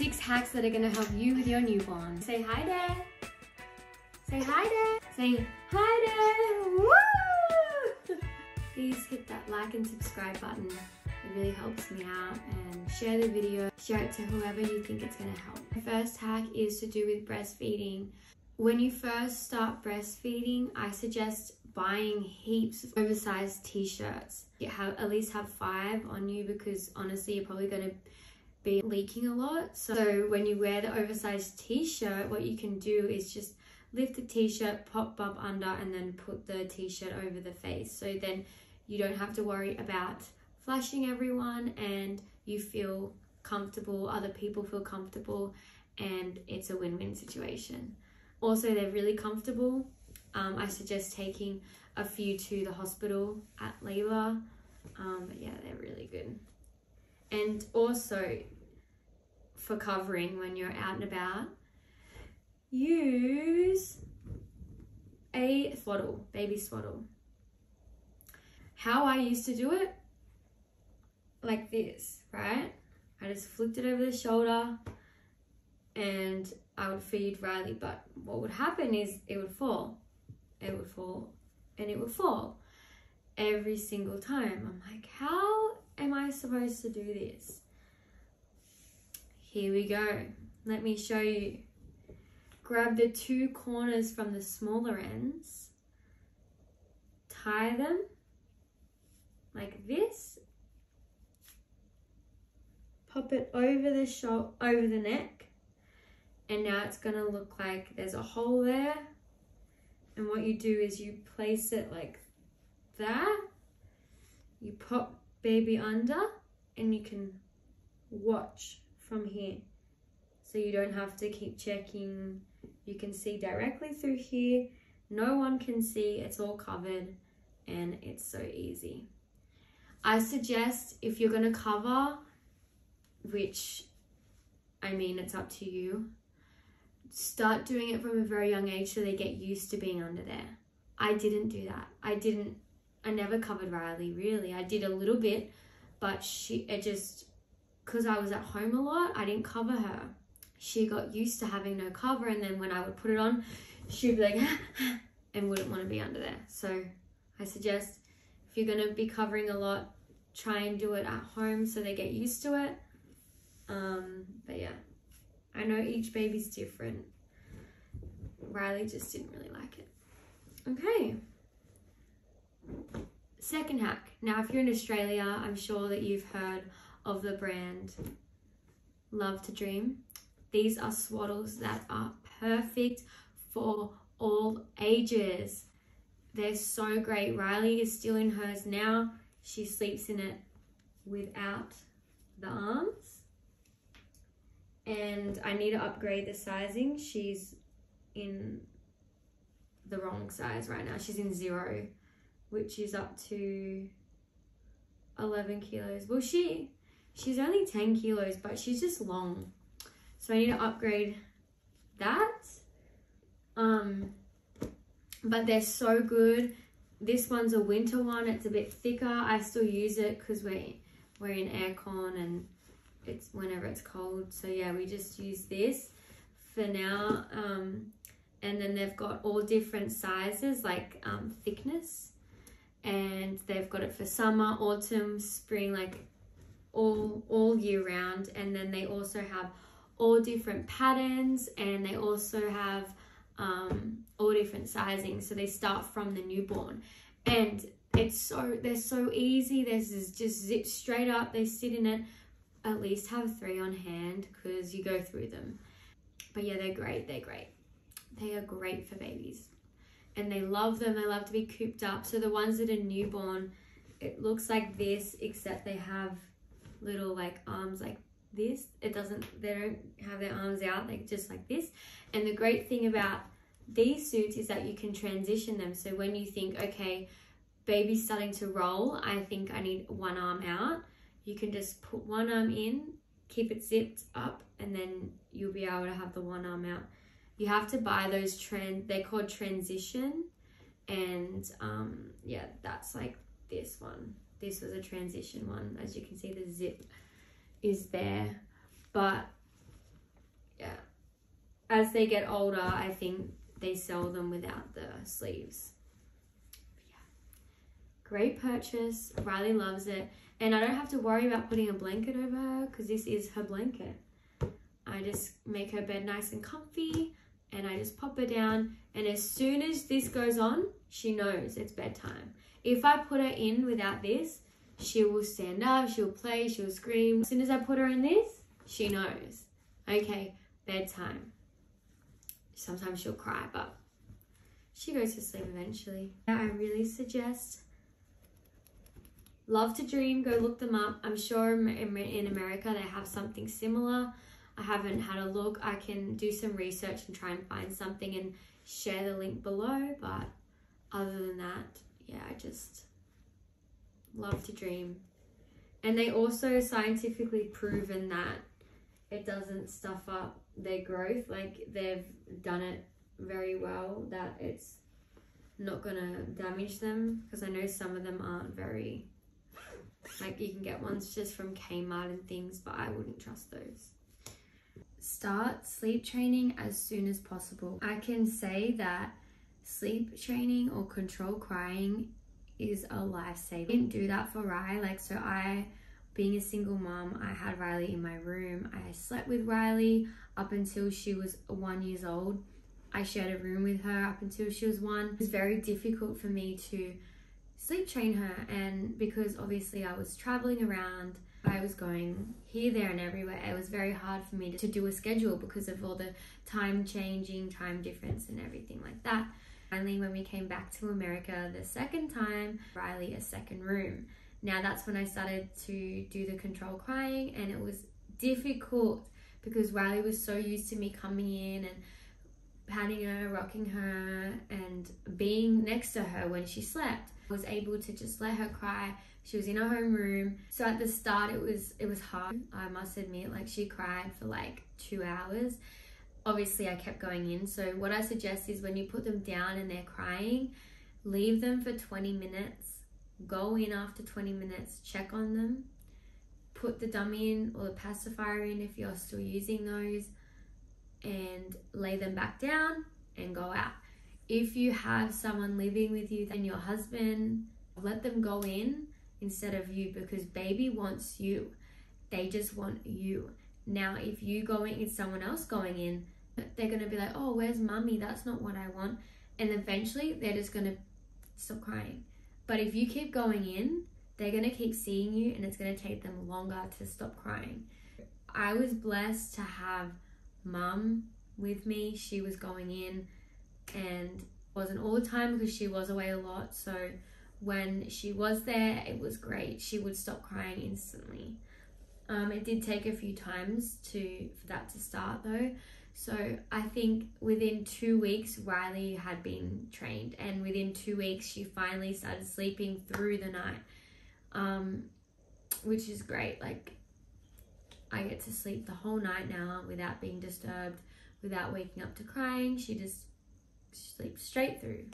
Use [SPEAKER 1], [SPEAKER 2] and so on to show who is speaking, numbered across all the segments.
[SPEAKER 1] 6 hacks that are gonna help you with your newborn. Say hi, Dad. Say hi, Dad. Say hi, Dad. Woo! Please hit that like and subscribe button. It really helps me out, and share the video. Share it to whoever you think it's gonna help. The first hack is to do with breastfeeding. When you first start breastfeeding, I suggest buying heaps of oversized t-shirts. At least have 5 on you, because honestly you're probably going to be leaking a lot. So when you wear the oversized t-shirt, what you can do is just lift the t-shirt, pop up under, and then put the t-shirt over the face. So then you don't have to worry about flashing everyone, and you feel comfortable, other people feel comfortable, and it's a win-win situation. Also, they're really comfortable. I suggest taking a few to the hospital at labor. But yeah, they're really good. And also, for covering when you're out and about, use a swaddle, baby swaddle. How I used to do it, like this, right? I just flicked it over the shoulder and I would feed Riley, but what would happen is it would fall, and it would fall every single time. I'm like, how am I supposed to do this? Here we go. Let me show you. Grab the 2 corners from the smaller ends, tie them like this, pop it over the over the neck, and now it's gonna look like there's a hole there. And what you do is you place it like that, you pop baby under, and you can watch from here. So you don't have to keep checking. You can see directly through here. No one can see, it's all covered, and it's so easy. I suggest, if you're gonna cover, which, I mean, it's up to you, start doing it from a very young age so they get used to being under there. I didn't do that. I never covered Riley, really. I did a little bit, but because I was at home a lot, I didn't cover her. She got used to having no cover, and then when I would put it on, she'd be like, and wouldn't want to be under there. So I suggest, if you're gonna be covering a lot, try and do it at home so they get used to it. But yeah, I know each baby's different. Riley just didn't really like it. Okay. Second hack. Now, if you're in Australia, I'm sure that you've heard of the brand Love to Dream. These are swaddles that are perfect for all ages. They're so great. Riley is still in hers now. She sleeps in it without the arms. And I need to upgrade the sizing. She's in the wrong size right now. She's in 0, which is up to 11 kilos. Well, she's only 10 kilos, but she's just long. So I need to upgrade that. But they're so good. This one's a winter one. It's a bit thicker. I still use it because we're in aircon and it's whenever it's cold. So yeah, we just use this for now. And then they've got all different sizes, like thickness, and they've got it for summer, autumn, spring, like all year round. And then they also have all different patterns, and they also have all different sizings. So they start from the newborn, and they're so easy. This is just zip straight up. They sit in it. At least have 3 on hand because you go through them. But yeah, they're great. They're great. They are great for babies, and they love them. They love to be cooped up. So the ones that are newborn, it looks like this, except they have little like arms like this. They don't have their arms out, like just like this. And the great thing about these suits is that you can transition them. So when you think, okay, baby's starting to roll, I think I need one arm out, you can just put one arm in, keep it zipped up, and then you'll be able to have the one arm out. You have to buy those they're called transition. And yeah, that's like this one. This was a transition one. As you can see, the zip is there. But as they get older, I think they sell them without the sleeves. Yeah. Great purchase. Riley loves it. And I don't have to worry about putting a blanket over her because this is her blanket. I just make her bed nice and comfy and I just pop her down. And as soon as this goes on, she knows it's bedtime. If I put her in without this, she will stand up, she'll play, she'll scream. As soon as I put her in this, she knows. Okay, bedtime. Sometimes she'll cry, but she goes to sleep eventually. I really suggest Love to Dream. Go look them up. I'm sure in America they have something similar. I haven't had a look. I can do some research and try and find something and share the link below. But other than that, yeah, I just Love to Dream. And they also scientifically proven that it doesn't stuff up their growth. Like, they've done it very well, that it's not gonna damage them, because I know some of them aren't very, like, you can get ones just from Kmart and things, but I wouldn't trust those. Start sleep training as soon as possible. I can say that sleep training or control crying is a lifesaver. I didn't do that for Riley. Like, so being a single mom, I had Riley in my room. I slept with Riley up until she was 1 year old. I shared a room with her up until she was 1. It was very difficult for me to sleep train her, and because obviously I was traveling around, I was going here, there and everywhere. It was very hard for me to do a schedule because of all the time difference and everything like that. Finally, when we came back to America the second time, Riley a second room. Now that's when I started to do the control crying, and it was difficult because Riley was so used to me coming in and patting her, rocking her, and being next to her when she slept. I was able to just let her cry. She was in her home room. So at the start, it was hard. I must admit, like, she cried for like 2 hours. Obviously, I kept going in. So what I suggest is when you put them down and they're crying, leave them for 20 minutes. Go in after 20 minutes, check on them, put the dummy in or the pacifier in if you're still using those, and lay them back down and go out. If you have someone living with you and your husband, let them go in instead of you, because baby wants you. They just want you. Now, if you go in, it's someone else going in, they're going to be like, oh, where's mommy? That's not what I want. And eventually they're just going to stop crying. But if you keep going in, they're going to keep seeing you, and it's going to take them longer to stop crying. I was blessed to have mum with me. She was going in, and wasn't all the time because she was away a lot. So when she was there, it was great. She would stop crying instantly. It did take a few times for that to start though. So I think within 2 weeks, Riley had been trained, and within 2 weeks, she finally started sleeping through the night, which is great. Like, I get to sleep the whole night now without being disturbed, without waking up to crying. She just sleeps straight through.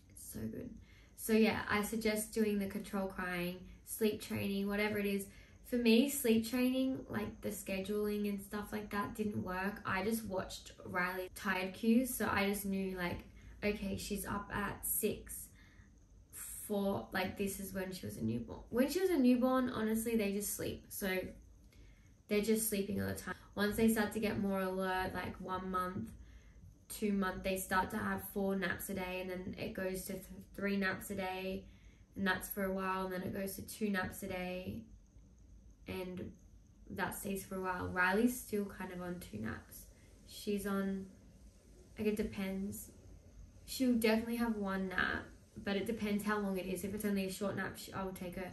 [SPEAKER 1] It's so good. So yeah, I suggest doing the control crying, sleep training, whatever it is. For me, sleep training, like the scheduling and stuff like that, didn't work. I just watched Riley tired cues. So I just knew, like, okay, she's up at 6 for, like, this is when she was a newborn. When she was a newborn, honestly, they just sleep. So they're just sleeping all the time. Once they start to get more alert, like 1 month, 2 months, they start to have 4 naps a day, and then it goes to 3 naps a day, and that's for a while, and then it goes to 2 naps a day, and that stays for a while. Riley's still kind of on 2 naps. She's on, like, it depends. She'll definitely have 1 nap, but it depends how long it is. If it's only a short nap, I'll take her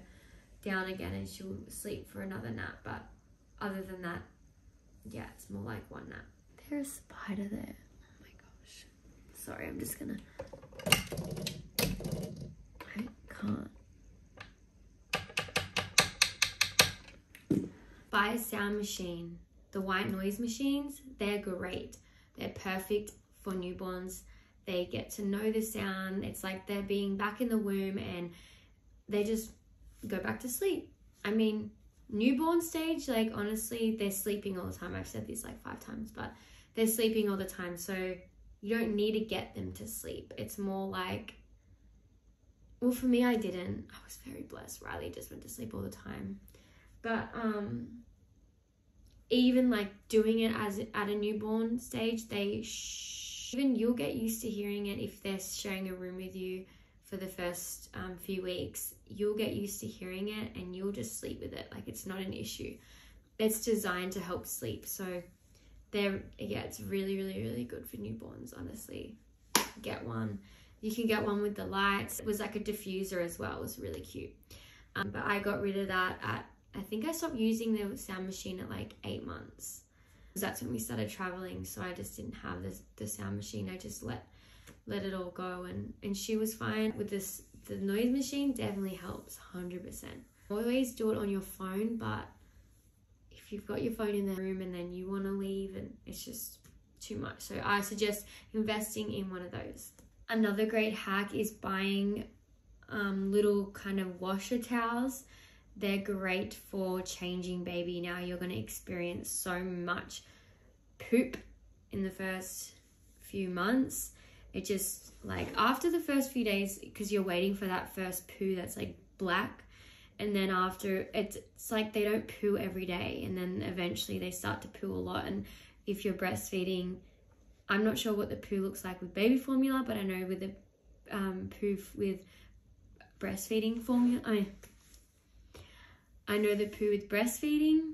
[SPEAKER 1] down again and she'll sleep for another nap. But other than that, yeah, it's more like 1 nap. There's a spider there. Oh my gosh. Sorry, I'm just gonna, I can't. Buy a sound machine. The white noise machines, they're great. They're perfect for newborns. They get to know the sound. It's like they're being back in the womb, and they just go back to sleep. I mean, newborn stage, like, honestly, they're sleeping all the time. I've said this like 5 times, but they're sleeping all the time. So you don't need to get them to sleep. It's more like, well, for me, I didn't. I was very blessed. Riley just went to sleep all the time. But even like doing it as at a newborn stage, even you'll get used to hearing it if they're sharing a room with you for the first few weeks. You'll get used to hearing it and you'll just sleep with it. Like, it's not an issue. It's designed to help sleep. So it's really, really, really good for newborns, honestly. Get one. You can get one with the lights. It was like a diffuser as well. It was really cute. But I got rid of that I think I stopped using the sound machine at like 8 months. That's when we started traveling. So I just didn't have the sound machine. I just let it all go, and she was fine with this. The noise machine definitely helps 100%. Always do it on your phone, but if you've got your phone in the room and then you want to leave, and it's just too much. So I suggest investing in one of those. Another great hack is buying little kind of washer towels. They're great for changing baby. Now you're going to experience so much poop in the first few months. It just, like, after the first few days, because you're waiting for that first poo that's like black, and then after, it's like they don't poo every day, and then eventually they start to poo a lot. And if you're breastfeeding, I'm not sure what the poo looks like with baby formula, but I know with the poo with breastfeeding formula, I know the poo with breastfeeding,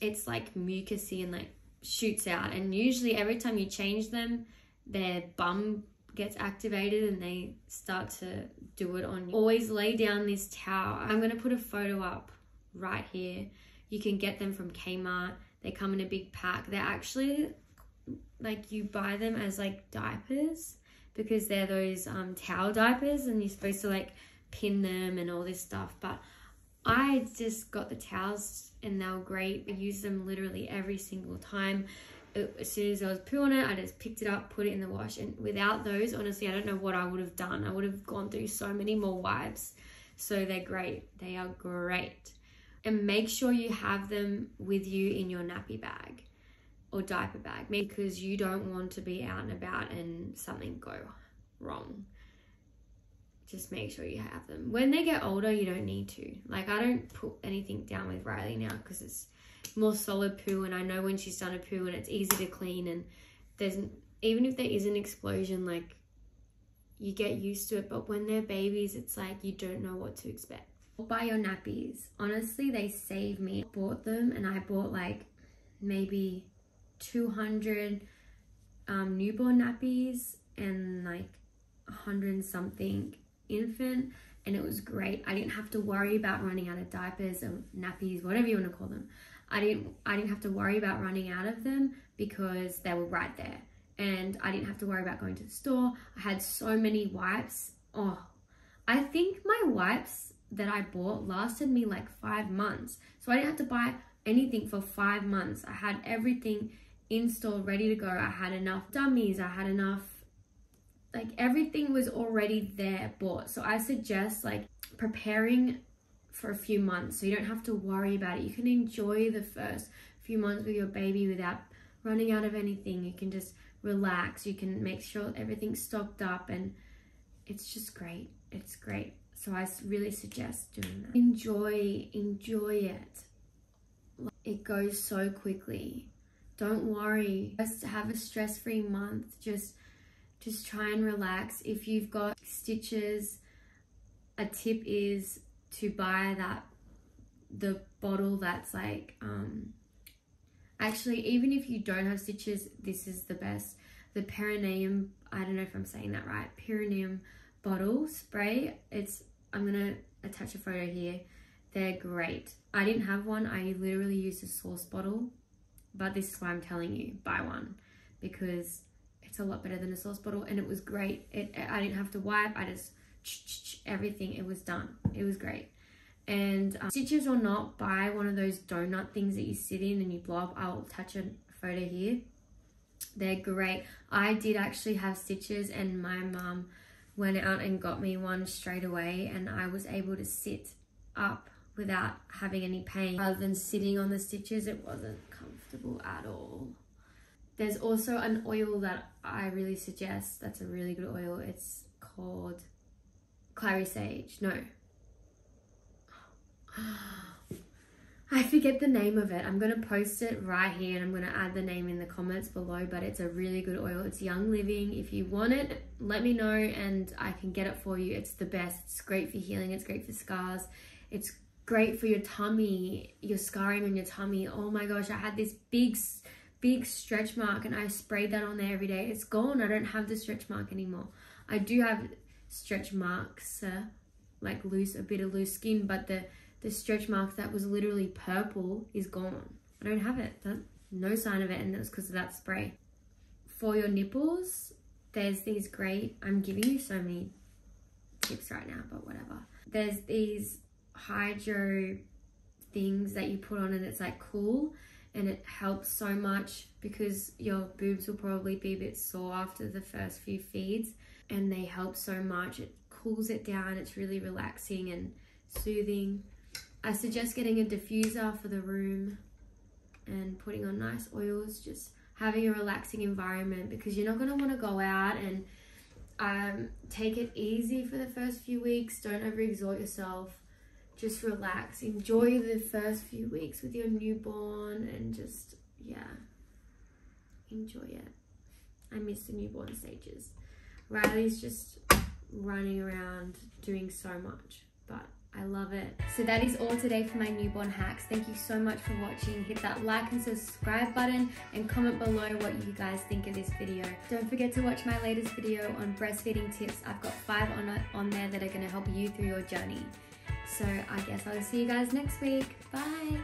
[SPEAKER 1] it's like mucousy and like shoots out. And usually every time you change them, their bum gets activated and they start to do it on you. Always lay down this towel. I'm going to put a photo up right here. You can get them from Kmart. They come in a big pack. They're actually like, you buy them as like diapers, because they're those towel diapers, and you're supposed to like pin them and all this stuff. But I just got the towels and they were great. I use them literally every single time. As soon as I was poo on it, I just picked it up, put it in the wash. And without those, honestly, I don't know what I would have done. I would have gone through so many more wipes. So they're great. They are great. And make sure you have them with you in your nappy bag or diaper bag, because you don't want to be out and about and something go wrong. Just make sure you have them. When they get older, you don't need to. Like, I don't put anything down with Riley now because it's more solid poo, and I know when she's done a poo and it's easy to clean, and even if there is an explosion, like, you get used to it. But when they're babies, it's like you don't know what to expect. Buy your nappies. Honestly, they save me. I bought them, and I bought like maybe 200 newborn nappies and like 100 and something infant, and it was great. I didn't have to worry about running out of diapers or nappies, whatever you want to call them. I didn't have to worry about running out of them because they were right there, and I didn't have to worry about going to the store. I had so many wipes. Oh, I think my wipes that I bought lasted me like 5 months, so I didn't have to buy anything for 5 months. I had everything installed, ready to go. I had enough dummies, I had enough, like, everything was already there, bought. So I suggest like preparing for a few months so you don't have to worry about it. You can enjoy the first few months with your baby without running out of anything. You can just relax. You can make sure everything's stocked up, and it's just great. It's great. So I really suggest doing that. Enjoy it. It goes so quickly. Don't worry. Just have a stress-free month. Just try and relax. If you've got stitches, a tip is to buy the bottle that's like, actually, even if you don't have stitches, this is the best. The perineum, I don't know if I'm saying that right, perineum bottle spray. I'm gonna attach a photo here. They're great. I didn't have one. I literally used a sauce bottle, but this is why I'm telling you, buy one, because it's a lot better than a sauce bottle, and it was great. I didn't have to wipe. I just everything. It was done. It was great. And stitches or not, buy one of those donut things that you sit in and you blow up. I'll attach a photo here. They're great. I did actually have stitches, and my mum went out and got me one straight away, and I was able to sit up without having any pain. Rather than sitting on the stitches, it wasn't comfortable at all. There's also an oil that I really suggest. That's a really good oil. It's called clary sage. No. I forget the name of it. I'm going to post it right here and I'm going to add the name in the comments below, but it's a really good oil. It's Young Living. If you want it, let me know and I can get it for you. It's the best. It's great for healing. It's great for scars. It's great for your tummy, your scarring on your tummy. Oh my gosh, I had this big stretch mark and I sprayed that on there every day. It's gone. I don't have the stretch mark anymore. I do have stretch marks, like a bit of loose skin, but the stretch mark that was literally purple is gone. I don't have it. No sign of it, and that's because of that spray. For your nipples, there's these great, I'm giving you so many tips right now, but whatever. There's these hydro things that you put on and it's like cool, and it helps so much because your boobs will probably be a bit sore after the first few feeds, and they help so much. It cools it down. It's really relaxing and soothing. I suggest getting a diffuser for the room and putting on nice oils, just having a relaxing environment, because you're not going to want to go out, and take it easy for the first few weeks. Don't overexert yourself. Just relax. Enjoy the first few weeks with your newborn and just, yeah, enjoy it. I miss the newborn stages. Riley's just running around doing so much, but I love it. So that is all today for my newborn hacks. Thank you so much for watching. Hit that like and subscribe button and comment below what you guys think of this video. Don't forget to watch my latest video on breastfeeding tips. I've got 5 on there that are going to help you through your journey. So I guess I'll see you guys next week. Bye.